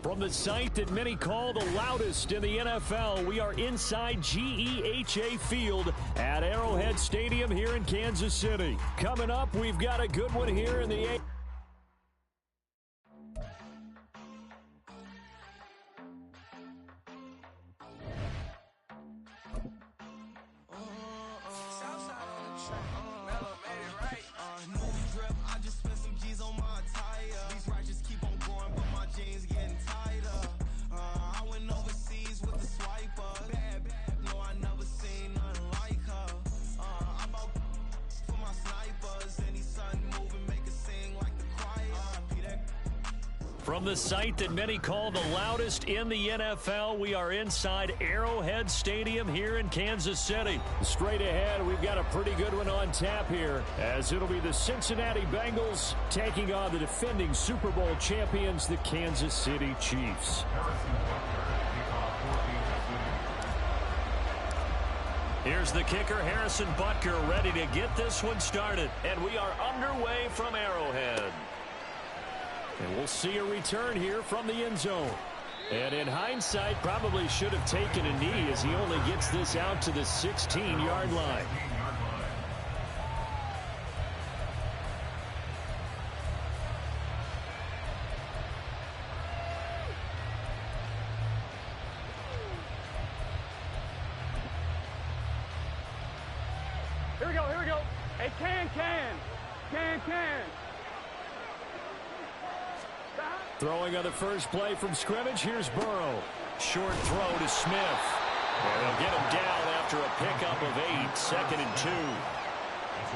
From the site that many call the loudest in the NFL, we are inside GEHA Field at Arrowhead Stadium here in Kansas City. Coming up, we've got a good one here in the From the site that many call the loudest in the NFL, we are inside Arrowhead Stadium here in Kansas City. Straight ahead, we've got a pretty good one on tap here, as it'll be the Cincinnati Bengals taking on the defending Super Bowl champions, the Kansas City Chiefs. Here's the kicker, Harrison Butker, ready to get this one started. And we are underway from Arrowhead. And we'll see a return here from the end zone. And in hindsight, probably should have taken a knee as he only gets this out to the 16-yard line. Here we go. Hey, can. Throwing on the first play from scrimmage, here's Burrow. Short throw to Smith. And they'll get him down after a pickup of 8, 2nd and 2.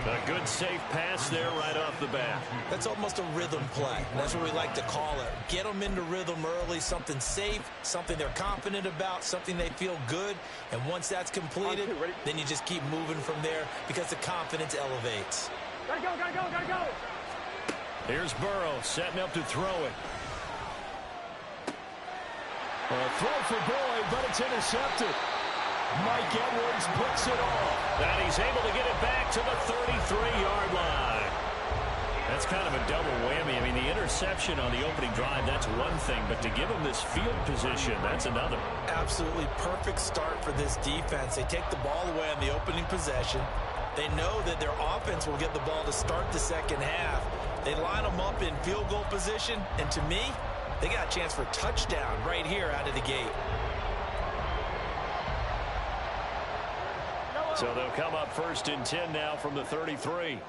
A good safe pass there right off the bat. That's almost a rhythm play. That's what we like to call it. Get them into rhythm early, something safe, something they're confident about, something they feel good. And once that's completed, then you just keep moving from there because the confidence elevates. Gotta go. Here's Burrow setting up to throw it. A throw for Boyd, but it's intercepted. Mike Edwards puts it off. And he's able to get it back to the 33-yard line. That's kind of a double whammy. I mean, the interception on the opening drive, that's one thing. But to give him this field position, that's another. Absolutely perfect start for this defense. They take the ball away on the opening possession. They know that their offense will get the ball to start the second half. They line them up in field goal position. And to me, they got a chance for a touchdown right here out of the gate. So they'll come up 1st and 10 now from the 33. 15.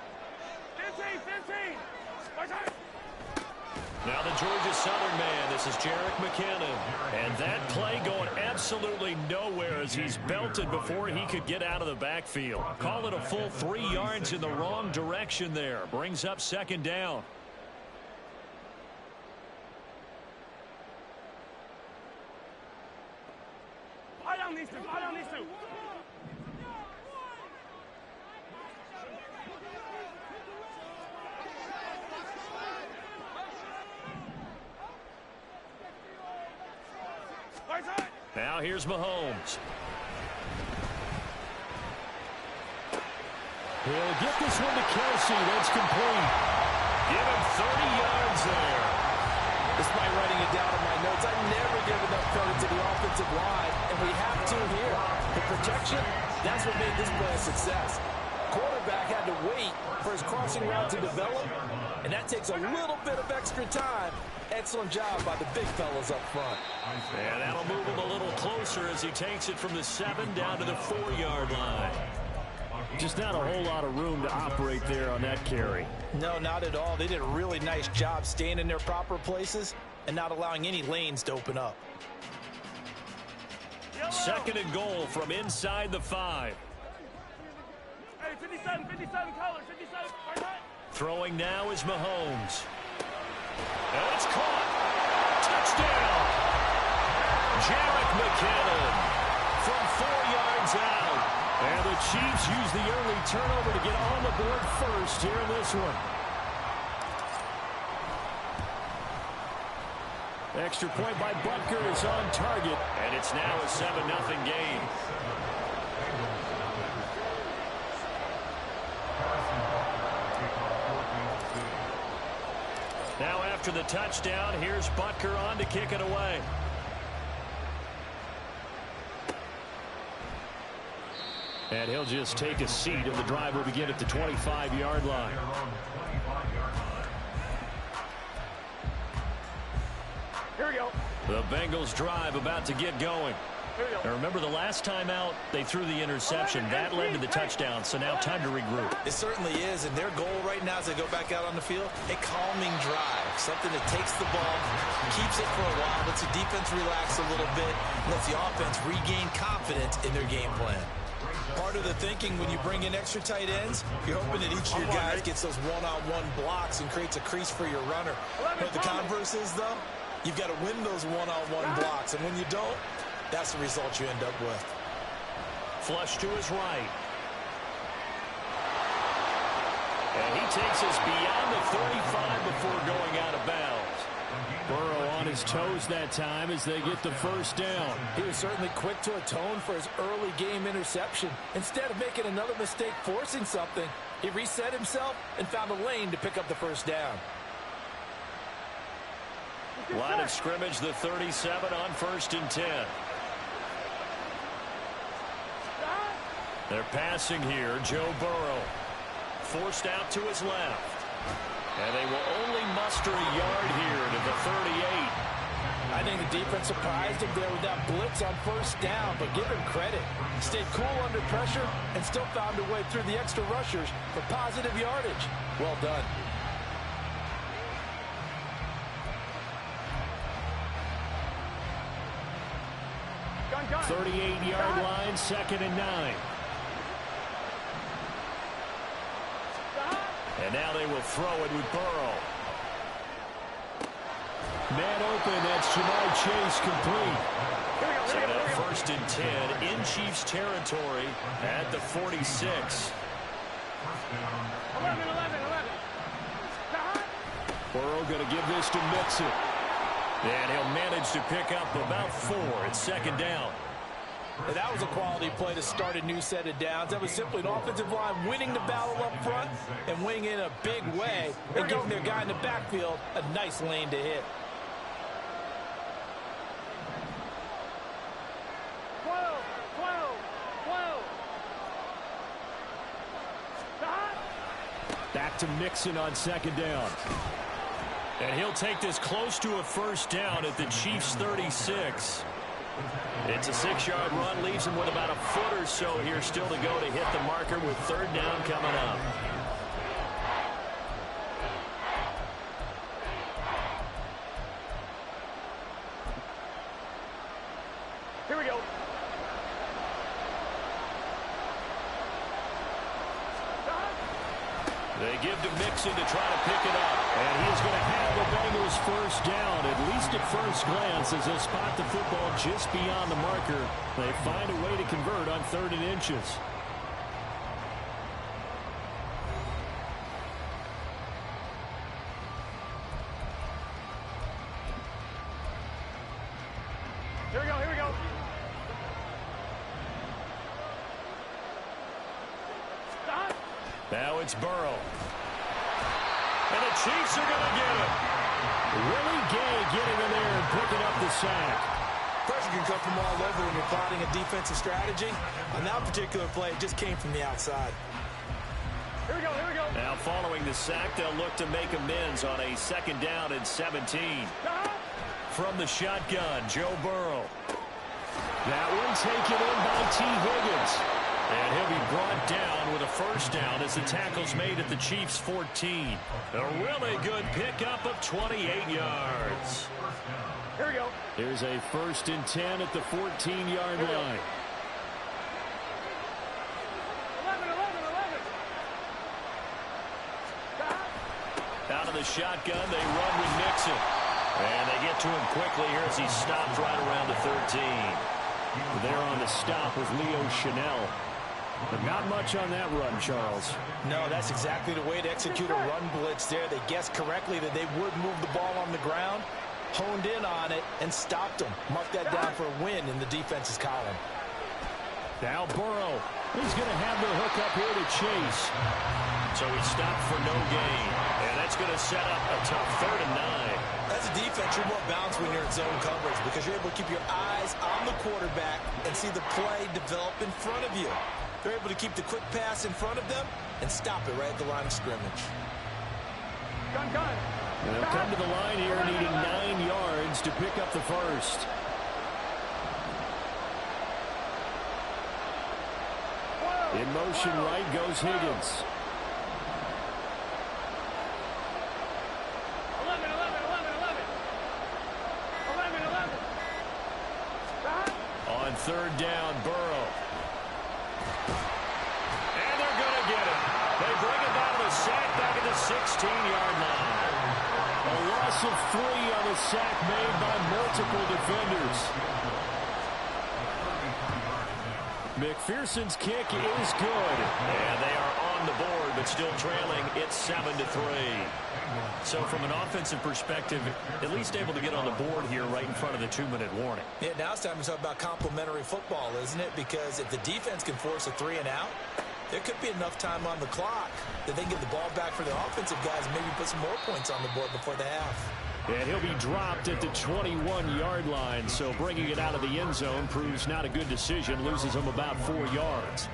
Now the Georgia Southern man, this is Jerick McKinnon. And that play going absolutely nowhere as he's belted before he could get out of the backfield. Call it a full 3 yards in the wrong direction there. Brings up 2nd down. I don't need to. Now here's Mahomes. He'll get this one to Kelsey. That's complete. Give him 30 yards there. Despite writing it down in my notes, I never give enough credit to the offensive line, and we have to here. The protection, that's what made this play a success. Quarterback had to wait for his crossing route to develop, and that takes a little bit of extra time. Excellent job by the big fellas up front. And that'll move him a little closer as he takes it from the 7 down to the 4-yard line. Just not a whole lot of room to operate there on that carry. No, not at all. They did a really nice job staying in their proper places and not allowing any lanes to open up. 2nd and goal from inside the 5. Hey, 57 colors, 57. Throwing now is Mahomes. And it's caught. Touchdown. Jerick McKinnon from 4 yards out. And the Chiefs use the early turnover to get on the board first here in this one. Extra point by Butker is on target. And it's now a 7-0 game. Now after the touchdown, here's Butker on to kick it away. And he'll just take a seat, and the drive will begin at the 25-yard line. Here we go. The Bengals drive about to get going. Now remember, the last time out, they threw the interception. That led to the touchdown, so now time to regroup. It certainly is, and their goal right now as they go back out on the field, a calming drive, something that takes the ball, keeps it for a while, lets the defense relax a little bit, lets the offense regain confidence in their game plan. Part of the thinking when you bring in extra tight ends, you're hoping that each of your guys gets those one-on-one blocks and creates a crease for your runner. But the converse is, though, you've got to win those one-on-one blocks, and when you don't, that's the result you end up with. Flush to his right. And he takes us beyond the 35 before going out of bounds. Burrow on his toes that time as they get the first down. He was certainly quick to atone for his early game interception. Instead of making another mistake forcing something, he reset himself and found a lane to pick up the first down. Line of scrimmage, the 37 on 1st and 10. They're passing here. Joe Burrow forced out to his left. And they will only muster a yard here to the 38. I think the defense surprised him there with that blitz on first down, but give him credit. Stayed cool under pressure and still found a way through the extra rushers for positive yardage. Well done. Gun. 38-yard line, 2nd and 9. And now they will throw it with Burrow. Man open, that's Jamar Chase complete. So now 1st and 10 in Chiefs territory at the 46. 11. Burrow going to give this to Mixon. And he'll manage to pick up about 4 at 2nd down. And that was a quality play to start a new set of downs. That was simply an offensive line winning the battle up front and winning in a big way and giving their guy in the backfield a nice lane to hit. 12. Back to Mixon on 2nd down. And he'll take this close to a first down at the Chiefs' 36. It's a 6-yard run, leaves him with about a foot or so here still to go to hit the marker with 3rd down coming up. Here we go. They give to Mixon to try to pick it up. And he is going to have the Bengals first down, at least at first glance, as they spot the football just beyond the marker. They find a way to convert on 3rd and inches. Here we go. Now it's Burrow. And the Chiefs are going to get him. Willie Gay getting in there and picking up the sack. Pressure can come from all over when you're plotting a defensive strategy. On that particular play, it just came from the outside. Here we go. Now following the sack, they'll look to make amends on a 2nd down and 17. From the shotgun, Joe Burrow. That one taken in by T. Higgins. And he'll be brought down with a first down as the tackle's made at the Chiefs' 14. A really good pickup of 28 yards. Here we go. Here's a 1st and 10 at the 14-yard line. 11. Out of the shotgun, they run with Mixon. And they get to him quickly here as he stops right around the 13. They're on the stop with Leo Chanel. But not much on that run, Charles. No, that's exactly the way to execute a run blitz there. They guessed correctly that they would move the ball on the ground, honed in on it, and stopped them. Mark that down for a win in the defense's column. Now Burrow. He's going to have the hook up here to Chase. So he stopped for no gain. And that's going to set up a tough 3rd and defense, you're more balanced when you're in zone coverage because you're able to keep your eyes on the quarterback and see the play develop in front of you. They're able to keep the quick pass in front of them and stop it right at the line of scrimmage. Gun. They'll come to the line here needing 9 yards to pick up the first. In motion right goes Higgins. 11. On third down, Burrow. And they're going to get it. They bring it down to the sack back at the 16-yard line. A loss of 3 on the sack made by multiple defenders. McPherson's kick is good. And they are on the board, but still trailing. It's 7-3. So from an offensive perspective, at least able to get on the board here right in front of the 2-minute warning. Yeah, now it's time to talk about complementary football, isn't it? Because if the defense can force a 3-and-out, there could be enough time on the clock that they can get the ball back for the offensive guys and maybe put some more points on the board before the half. And he'll be dropped at the 21-yard line, so bringing it out of the end zone proves not a good decision. Loses him about 4 yards.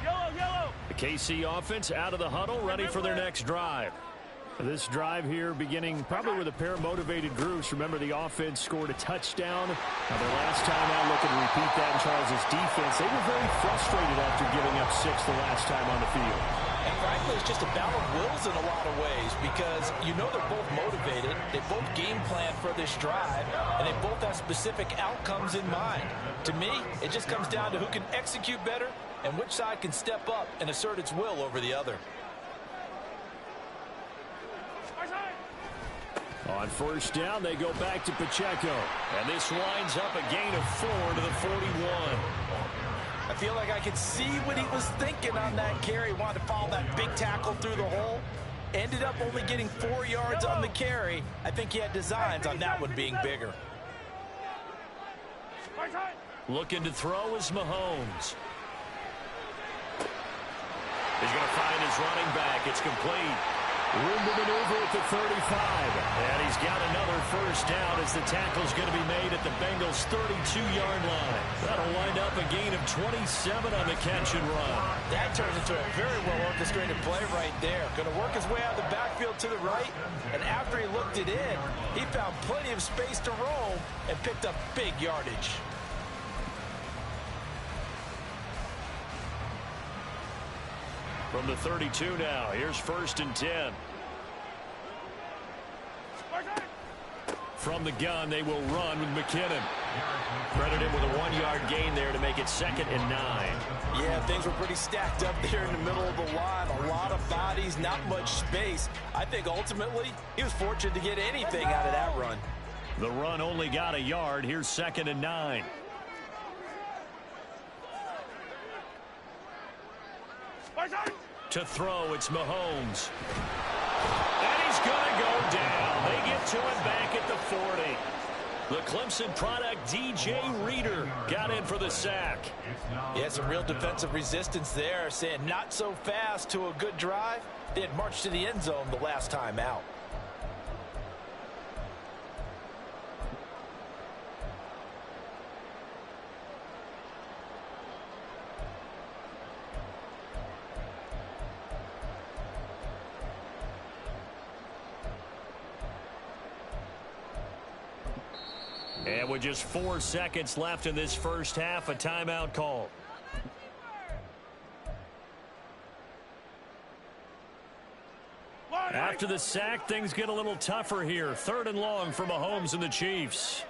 Yellow. The KC offense out of the huddle, ready for their next drive. This drive here beginning probably with a pair of motivated groups. Remember, the offense scored a touchdown. Now, their last time out, looking to repeat that in Charles' defense. They were very frustrated after giving up 6 the last time on the field. And frankly, it's just a battle of wills in a lot of ways because you know they're both motivated. They both game plan for this drive, and they both have specific outcomes in mind. To me, it just comes down to who can execute better and which side can step up and assert its will over the other. On first down, they go back to Pacheco. And this winds up a gain of 4 to the 41. I feel like I could see what he was thinking on that carry. Wanted to follow that big tackle through the hole. Ended up only getting 4 yards on the carry. I think he had designs on that one being bigger. Looking to throw is Mahomes. He's going to find his running back. It's complete. Room to maneuver at the 35. And he's got another first down as the tackle's going to be made at the Bengals' 32-yard line. That'll wind up a gain of 27 on the catch and run. That turns into a very well-orchestrated play right there. Going to work his way out of the backfield to the right. And after he looked it in, he found plenty of space to roam and picked up big yardage. From the 32 now, here's 1st and 10. From the gun, they will run with McKinnon. Credit him with a 1-yard gain there to make it 2nd and 9. Yeah, things were pretty stacked up there in the middle of the line. A lot of bodies, not much space. I think ultimately he was fortunate to get anything out of that run. The run only got a yard. Here's 2nd and 9. To throw, it's Mahomes. And he's going to go down. They get to him back at the 40. The Clemson product, DJ Reader, got in for the sack. Yeah, some real defensive resistance there, saying not so fast to a good drive. They had marched to the end zone the last time out. And with just 4 seconds left in this first half, a timeout call. After the sack, things get a little tougher here. 3rd and long for Mahomes and the Chiefs.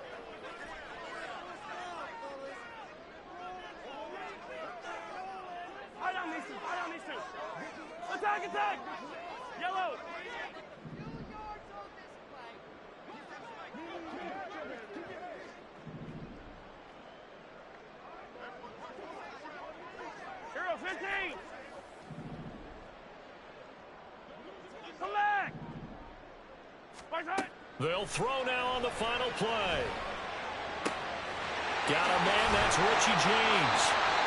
Attack! Yellow! Hero 15! Come back! They'll throw now on the final play. Got a man, that's Richie James.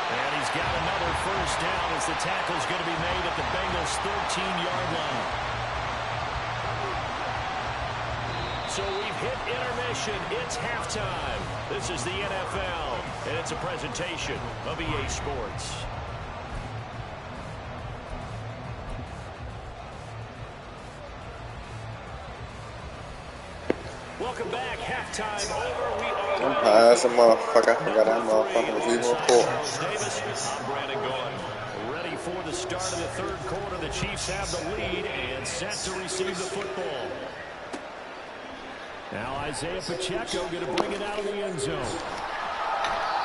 And he's got another first down as the tackle's going to be made at the Bengals' 13-yard line. So we've hit intermission. It's halftime. This is the NFL, and it's a presentation of EA Sports. Welcome back. Halftime over. We are That's a motherfucker. I forgot that motherfucker was even recording. I'm Brandon Gordon. Ready for the start of the third quarter. The Chiefs have the lead and set to receive the football. Now Isaiah Pacheco going to bring it out of the end zone.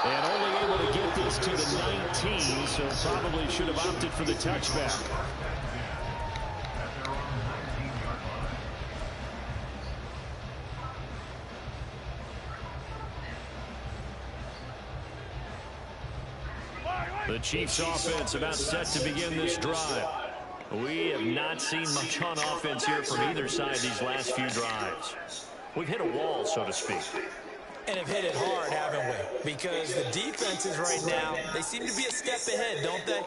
And only able to get this to the 19, so probably should have opted for the touchback. The Chiefs offense about set to begin this drive. We have not seen much on offense here from either side these last few drives. We've hit a wall, so to speak. And have hit it hard, haven't we? Because the defenses right now, they seem to be a step ahead, don't they?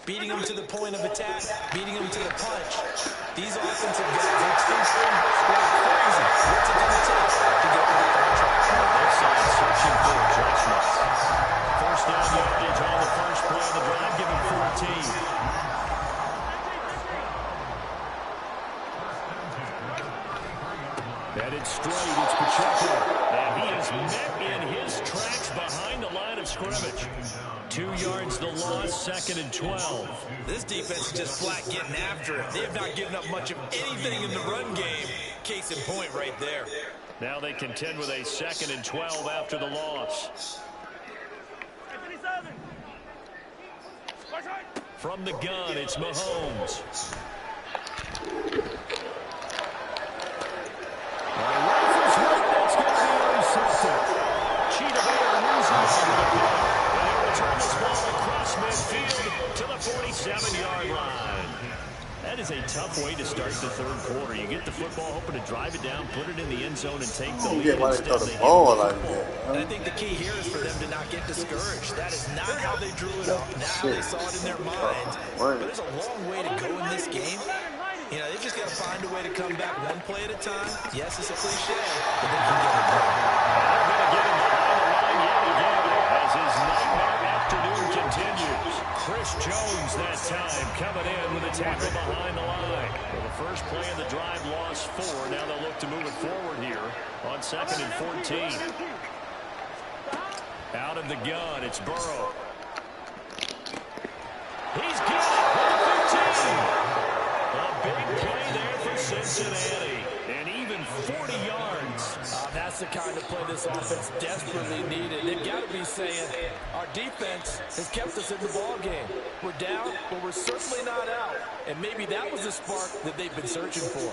Beating them to the point of attack, beating them to the punch. These offensive guys are extremely crazy. What's it going to take to get back on track? Both sides searching for adjustments. First down yardage on the first play of the drive, give him 14. Headed straight, it's Pacheco. And he is met in his tracks behind the line of scrimmage. 2 yards the loss, 2nd and 12. This defense is just flat getting after it. They have not given up much of anything in the run game. Case in point right there. Now they contend with a 2nd and 12 after the loss. From the gun, it's Mahomes. Rifles right, that's going to be intercepted. Cheetah Baker losing the ball. And he'll return this ball across midfield to the 47-yard line. That is a tough way to start the third quarter. You get the football, hoping to drive it down, put it in the end zone, and take the lead. Instead they ball like that. And I think the key here is for them to not get discouraged. That is not how they drew it up, not how they saw it in their minds. But there's a long way to go in this game. You know, they just got to find a way to come back one play at a time. Yes, it's a cliche, but they can get it done. They're going to get him behind the line yet again as his nightmare afternoon continues. Chris Jones that time coming in with a tackle behind the line. Well, the first play of the drive lost 4. Now they'll look to move it forward here on 2nd and 14. Out of the gun, it's Burrow. He's got it with the 15. A big play there for Cincinnati. And even 40 yards. That's the kind of play this offense desperately needed. They've got to be saying, our defense has kept us in the ball game. We're down, but we're certainly not out. And maybe that was the spark that they've been searching for.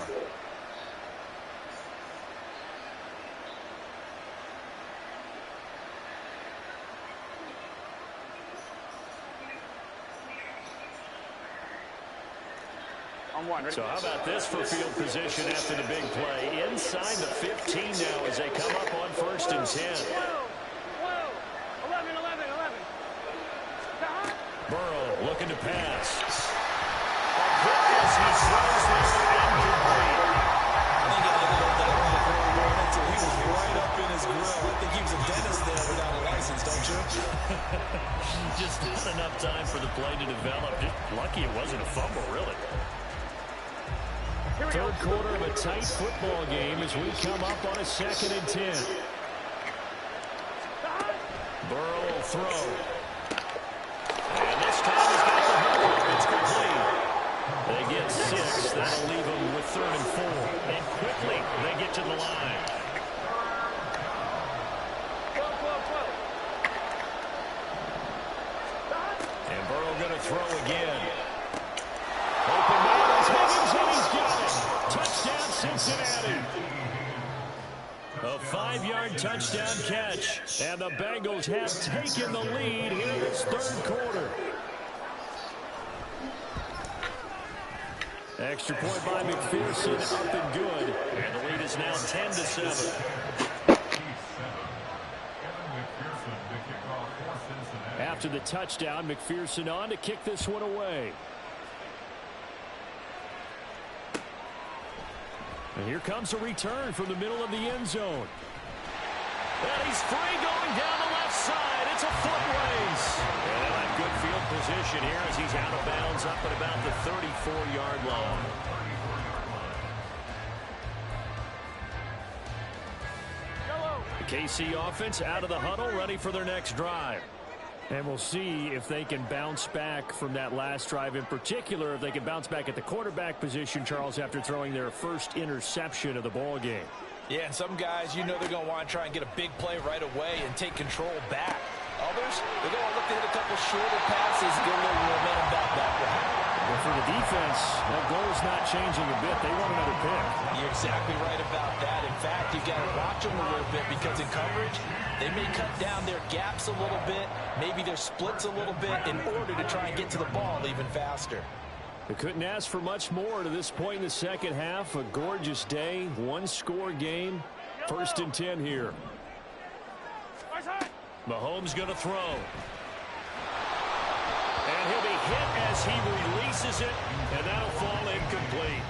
So how about this for field position after the big play? Inside the 15 now as they come up on 1st and 10. 11. Burrow looking to pass. As he throws this incomplete. I think I learned that one before we went into. He was right up in his grill. I think he was a dentist there without a license, don't you? Just not enough time for the play to develop. Just lucky it wasn't a fumble, really. Third quarter of a tight football game as we come up on a 2nd and 10. Burrow will throw. And this time he's got the hook. It's complete. They get 6. That'll leave them with 3rd and 4. And quickly they get to the line. And Burrow going to throw again. Open man is Higgins, and he's got it. Touchdown, Cincinnati. A 5-yard touchdown catch. And the Bengals have taken the lead here in this third quarter. Extra point by McPherson, up and good. And the lead is now 10-7. After the touchdown, McPherson on to kick this one away. And here comes a return from the middle of the end zone. And he's free going down the left side. It's a foot race. And they'll have good field position here as he's out of bounds up at about the 34-yard line. The KC offense out of the huddle, ready for their next drive. And we'll see if they can bounce back from that last drive. In particular, if they can bounce back at the quarterback position, Charles, after throwing their first interception of the ball game. Yeah, and some guys, you know they're going to want to try and get a big play right away and take control back. Others, they're going to look to hit a couple shorter passes, get a little momentum back that way. But for the defense, that goal is not changing a bit. They want another pick. You're exactly right about that. In fact, you've got to watch them a little bit because in coverage, they may cut down their gaps a little bit, maybe their splits a little bit in order to try and get to the ball even faster. They couldn't ask for much more to this point in the second half. A gorgeous day, one-score game. 1st and 10 here. Mahomes going to throw. And he'll be hit as he releases it, and that'll fall incomplete.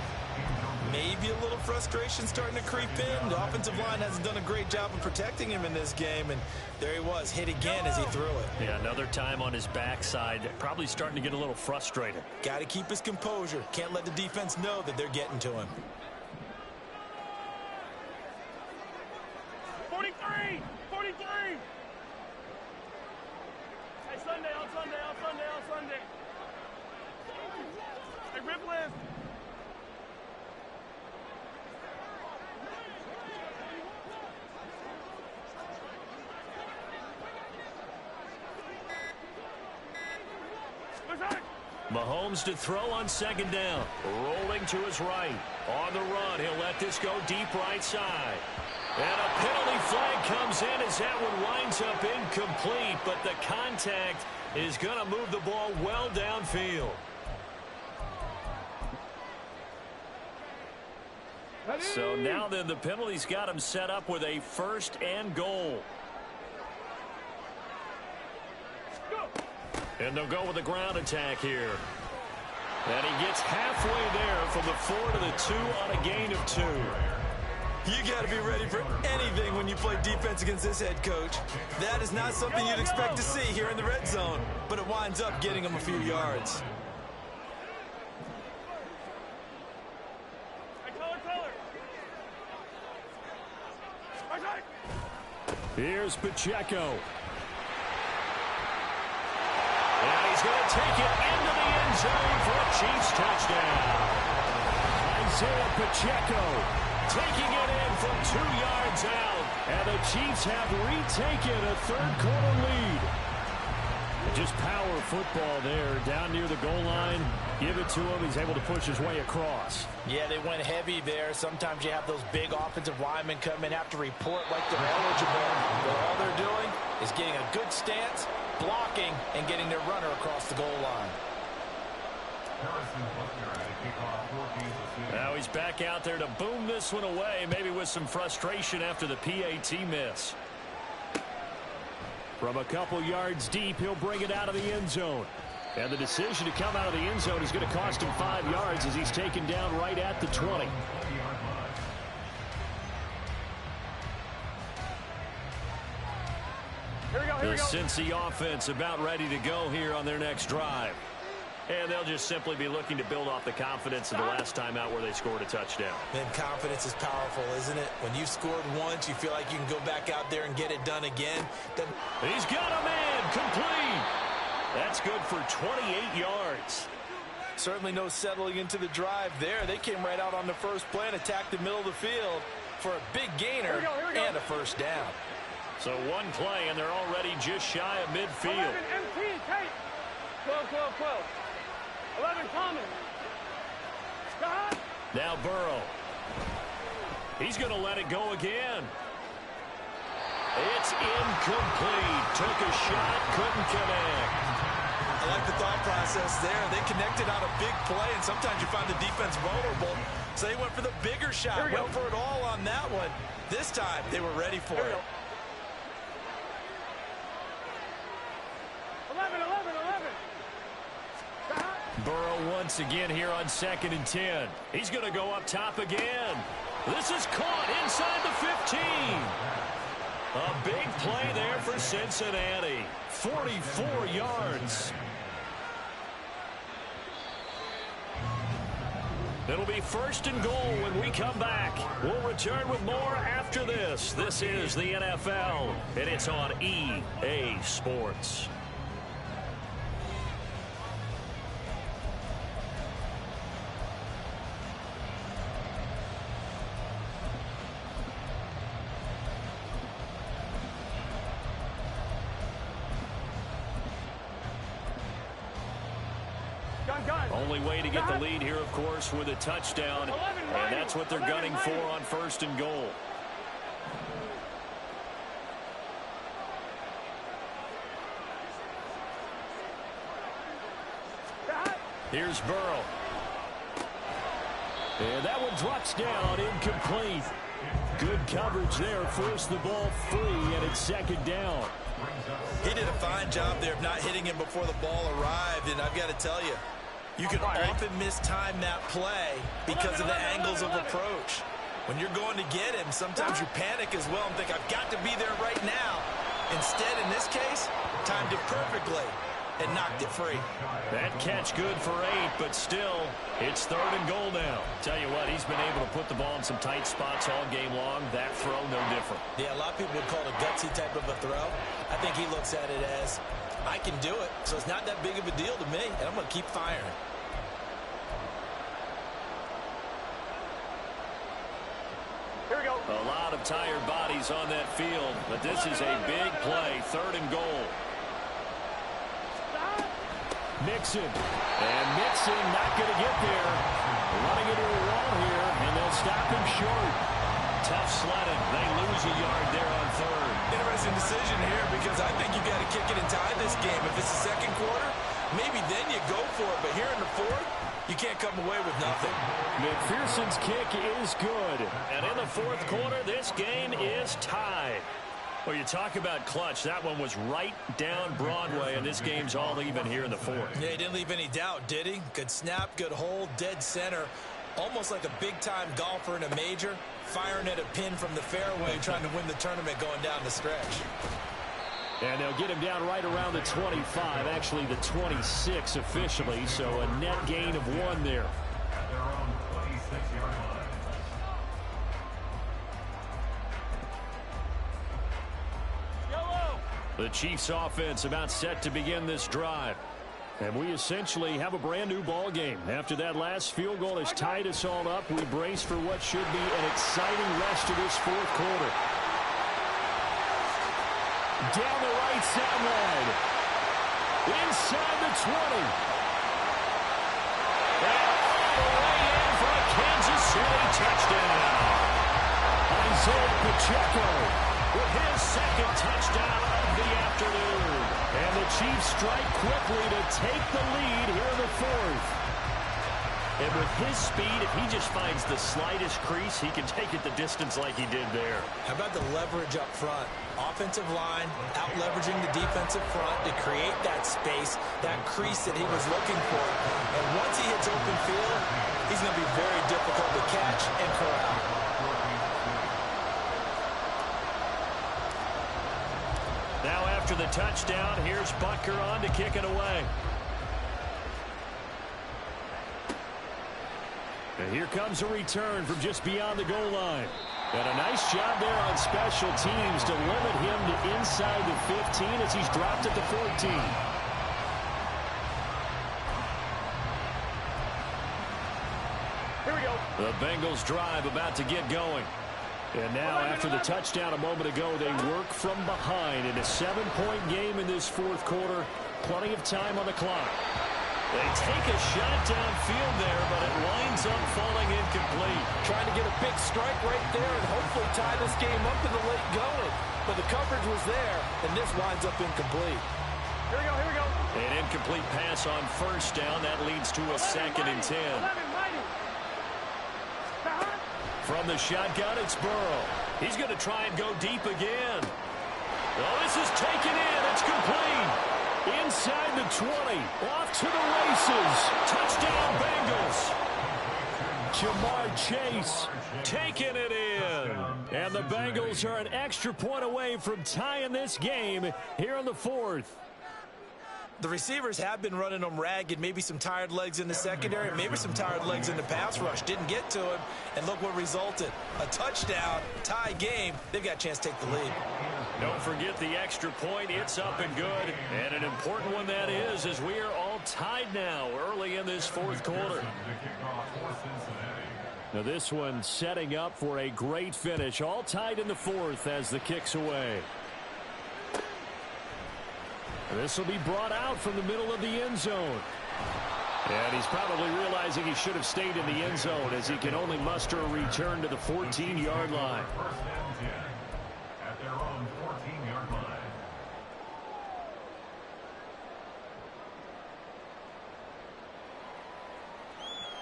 Maybe a little frustration starting to creep in. The offensive line hasn't done a great job of protecting him in this game, and there he was, hit again as he threw it. Yeah, another time on his backside, probably starting to get a little frustrated. Got to keep his composure. Can't let the defense know that they're getting to him. 43! 43! Hey, Sunday, on Sunday, on Sunday, on Sunday. Hey, Rip Lift. Mahomes to throw on 2nd down. Rolling to his right. On the run, he'll let this go deep right side. And a penalty flag comes in as that one winds up incomplete, but the contact is going to move the ball well downfield. So now then the penalty's got him set up with a 1st and goal. And they'll go with a ground attack here. And he gets halfway there from the 4 to the 2 on a gain of 2. You got to be ready for anything when you play defense against this head coach. That is not something you'd expect to see here in the red zone, but it winds up getting him a few yards. Here's Pacheco. And he's going to take it into the end zone for a Chiefs touchdown. Isaiah Pacheco taking it in from 2 yards out. And the Chiefs have retaken a 3rd-quarter lead. Just power football there down near the goal line. Give it to him. He's able to push his way across. Yeah, they went heavy there. Sometimes you have those big offensive linemen come in, have to report like they're eligible. But all they're doing is getting a good stance, blocking, and getting their runner across the goal line. Now he's back out there to boom this one away, maybe with some frustration after the PAT miss. From a couple yards deep, he'll bring it out of the end zone. And the decision to come out of the end zone is going to cost him 5 yards as he's taken down right at the 20. The Cincy offense about ready to go here on their next drive. And they'll just simply be looking to build off the confidence of the last time out where they scored a touchdown. Man, confidence is powerful, isn't it? When you've scored once, you feel like you can go back out there and get it done again. He's got a man complete. That's good for 28 yards. Certainly no settling into the drive there. They came right out on the first play and attacked the middle of the field for a big gainer and a 1st down. So one play, and they're already just shy of midfield. 11 MT, Kate. 12, 12, 12. 11 common. Scott. Now Burrow. He's going to let it go again. It's incomplete. Took a shot, couldn't connect. I like the thought process there. They connected on a big play, and sometimes you find the defense vulnerable. So they went for the bigger shot, went for it all on that one. This time, they were ready for it. 11, 11, 11. Burrow once again here on 2nd and 10. He's going to go up top again. This is caught inside the 15. A big play there for Cincinnati. 44 yards. It'll be 1st and goal when we come back. We'll return with more after this. This is the NFL, and it's on EA Sports. Only way to get the lead here, of course, with a touchdown. And that's what they're gunning for on 1st and goal. Here's Burrow. And that one drops down, incomplete. Good coverage there, forced the ball free, and it's 2nd down. He did a fine job there of not hitting him before the ball arrived, and I've got to tell you, you can often mistime that play because of the angles of approach. When you're going to get him, sometimes you panic as well and think, I've got to be there right now. Instead, in this case, timed it perfectly and knocked it free. That catch good for 8, but still, it's 3rd and goal now. Tell you what, he's been able to put the ball in some tight spots all game long. That throw, no different. Yeah, a lot of people would call it a gutsy type of a throw. I think he looks at it as, I can do it, so it's not that big of a deal to me, and I'm going to keep firing. Here we go. A lot of tired bodies on that field, but this is a big play, 3rd and goal. Mixon. And Mixon not going to get there. Running into a wall here, and they'll stop him short. Tough sledding. They lose a yard there on 3rd. Interesting decision here because I think you've got to kick it and tie this game. If it's the 2nd quarter, maybe then you go for it. But here in the 4th, you can't come away with nothing. McPherson's kick is good. And in the 4th quarter, this game is tied. Well, you talk about clutch. That one was right down Broadway, and this game's all even here in the 4th. Yeah, he didn't leave any doubt, did he? Good snap, good hold, dead center. Almost like a big-time golfer in a major, firing at a pin from the fairway, trying to win the tournament going down the stretch. And they'll get him down right around the 25, actually the 26 officially, so a net gain of 1 there. The Chiefs offense about set to begin this drive. And we essentially have a brand new ball game. After that last field goal has tied us all up, we brace for what should be an exciting rest of this 4th quarter. Down the right sideline. Inside the 20. And all the way in for a Kansas City touchdown. Isaiah Pacheco with his 2nd touchdown of the afternoon. And the Chiefs strike quickly to take the lead here in the 4th. And with his speed, if he just finds the slightest crease, he can take it the distance like he did there. How about the leverage up front? Offensive line out-leveraging the defensive front to create that space, that crease that he was looking for. And once he hits open field, he's going to be very difficult to catch and corral. Now after the touchdown, here's Butker on to kick it away. And here comes a return from just beyond the goal line. And a nice job there on special teams to limit him to inside the 15 as he's dropped at the 14. Here we go. The Bengals drive about to get going. And now after the touchdown a moment ago, they work from behind in a 7-point game in this 4th quarter. Plenty of time on the clock. They take a shot downfield there, but it winds up falling incomplete. Trying to get a big strike right there and hopefully tie this game up in the late going. But the coverage was there, and this winds up incomplete. Here we go, here we go. An incomplete pass on 1st down. That leads to a 2nd and 10. 11, mighty. From the shotgun, it's Burrow. He's going to try and go deep again. Oh, this is taken in. It's complete. Inside the 20. Off to the races. Touchdown, Bengals. Jamar Chase taking it in. And the Bengals are an extra point away from tying this game here in the fourth. The receivers have been running them ragged. Maybe some tired legs in the secondary, maybe some tired legs in the pass rush. Didn't get to him, and look what resulted. A touchdown, tie game. They've got a chance to take the lead. Don't forget the extra point. It's up and good. And an important one that is, as we are all tied now early in this fourth quarter. Now this one setting up for a great finish. All tied in the fourth as the kick's away. This will be brought out from the middle of the end zone. And he's probably realizing he should have stayed in the end zone as he can only muster a return to the 14-yard line. At their own 14-yard line.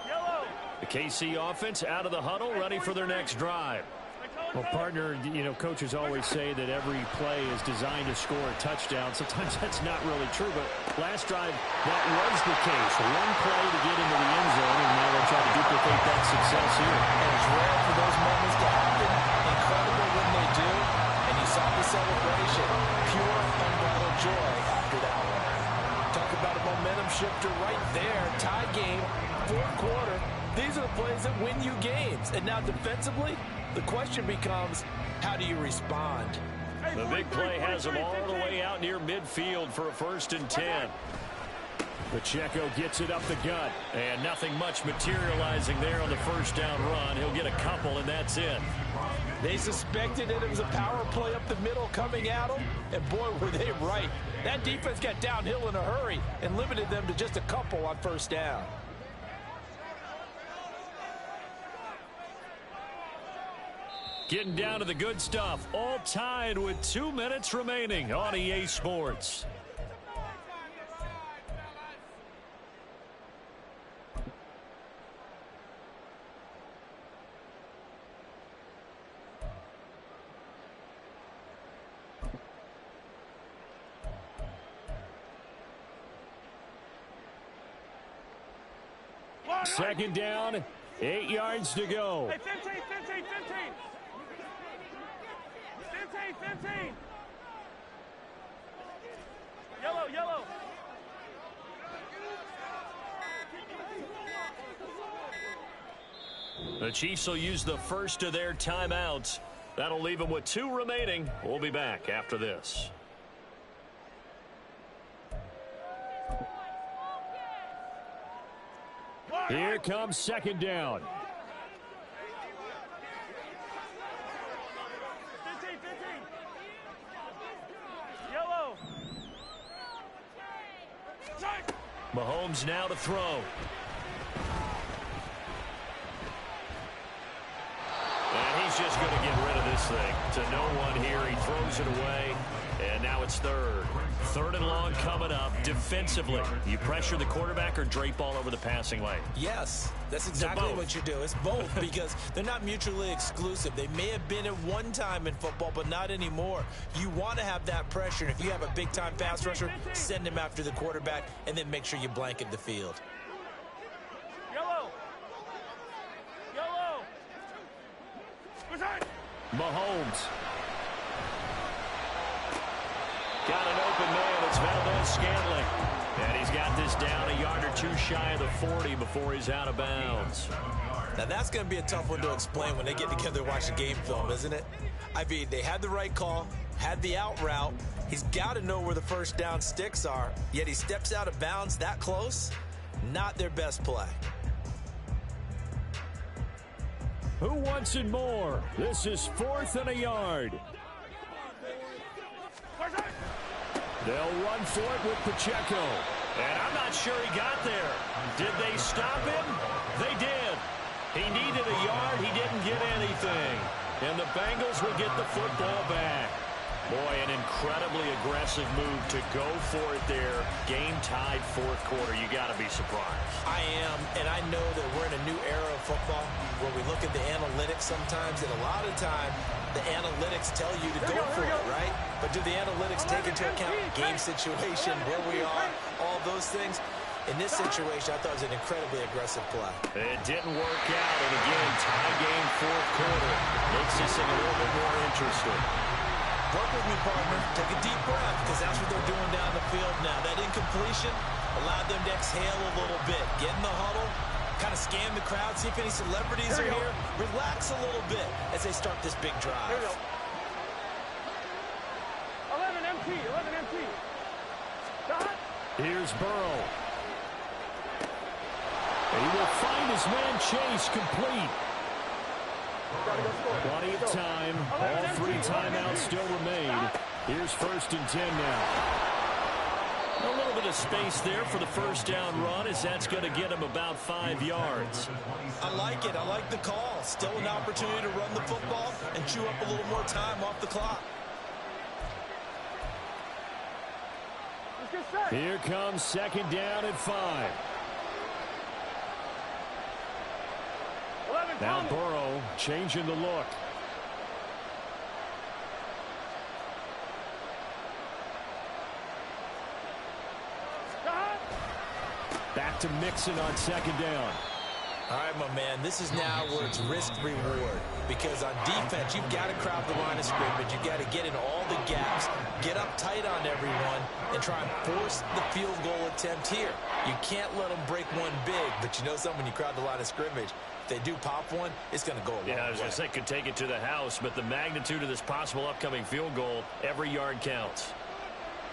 Yellow. The KC offense out of the huddle, ready for their next drive. Well, partner, you know, coaches always say that every play is designed to score a touchdown. Sometimes that's not really true, but last drive, that was the case. One play to get into the end zone, and now they'll try to duplicate that success here. And it's rare for those moments to happen. Incredible when they do. And you saw the celebration. Pure, unbridled joy after that one. Talk about a momentum shifter right there. Tie game, fourth quarter. These are the plays that win you games. And now defensively, the question becomes, how do you respond? The big play has them all the way out near midfield for a 1st and 10. Pacheco gets it up the gut, and nothing much materializing there on the first down run. He'll get a couple, and that's it. They suspected it was a power play up the middle coming at them, and boy, were they right. That defense got downhill in a hurry and limited them to just a couple on first down. Getting down to the good stuff. All tied with 2 minutes remaining on EA Sports. Second down, 8 yards to go. Hey, 15. 15. Yellow. The Chiefs will use the first of their timeouts. That'll leave them with 2 remaining. We'll be back after this. Here comes second down. 15. Yellow. Mahomes now to throw. And he's just going to get rid of this thing. To no one here. He throws it away. And now it's third. Third and long coming up. Defensively, you pressure the quarterback or drape all over the passing lane? Yes, that's exactly what you do. It's both because they're not mutually exclusive. They may have been at one time in football, but not anymore. You want to have that pressure. And if you have a big-time pass rusher, send him after the quarterback and then make sure you blanket the field. Yellow. Mahomes. Got an open man. It's Valdez-Scantling. And he's got this down a yard or 2 shy of the 40 before he's out of bounds. Now, that's going to be a tough one to explain when they get together and watch the game film, isn't it? I mean, they had the right call, had the out route. He's got to know where the first down sticks are, yet he steps out of bounds that close. Not their best play. Who wants it more? This is 4th and a yard. They'll run for it with Pacheco. And I'm not sure he got there. Did they stop him? They did. He needed a yard. He didn't get anything. And the Bengals will get the football back. Boy, an incredibly aggressive move to go for it there. Game tied fourth quarter. You got to be surprised. I am, and I know that we're in a new era of football where we look at the analytics sometimes, and a lot of time the analytics tell you to go for it, right? But do the analytics take into account game situation, where we are, all those things? In this situation, I thought it was an incredibly aggressive play. It didn't work out, and again, tie game fourth quarter. Makes this thing a little bit more interesting. Work with me, partner. Take a deep breath, because that's what they're doing down the field now. That incompletion allowed them to exhale a little bit. Get in the huddle, kind of scan the crowd, see if any celebrities are here. Relax a little bit as they start this big drive. Here we go. 11 MT, 11 MT. Shot. Here's Burrow. He will find his man Chase complete. Plenty of time. All three timeouts still remain. Here's 1st and 10 now. A little bit of space there for the first down run, as that's going to get him about 5 yards. I like it. I like the call. Still an opportunity to run the football and chew up a little more time off the clock. Let's get set. Here comes 2nd down and 5. 11 Now Thomas. Burrow changing the look. Shot. Back to Mixon on 2nd down. All right, my man, this is now where it's risk-reward. Because on defense, you've got to crowd the line of scrimmage. You've got to get in all the gaps, get up tight on everyone, and try and force the field goal attempt here. You can't let them break one big, but you know something, when you crowd the line of scrimmage, if they do pop one, it's going to go a long way. Yeah, I was going to say, could take it to the house, but the magnitude of this possible upcoming field goal, every yard counts.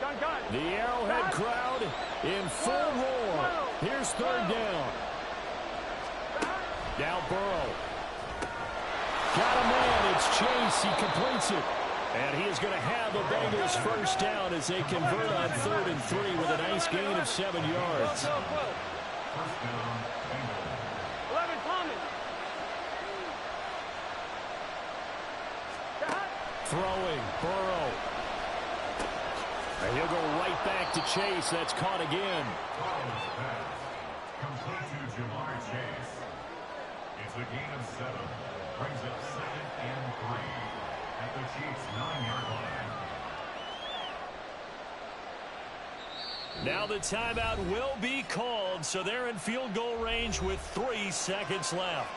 Gun. The Arrowhead crowd in full roar. Here's 3rd down. Now Burrow. Got a man. It's Chase. He completes it. And he is going to have the Bengals 1st down as they convert on 3rd and 3 with a nice gain of 7 yards. 1st down, Bengals. 11 Thomas. Shot. Throwing. Burrow. And he'll go right back to Chase. That's caught again. Thomas pass. Complete to Jamar Chase. It's a gain of 7. Brings up 2nd and 3. At the Chiefs' 9-yard line. Now the timeout will be called, so they're in field goal range with 3 seconds left.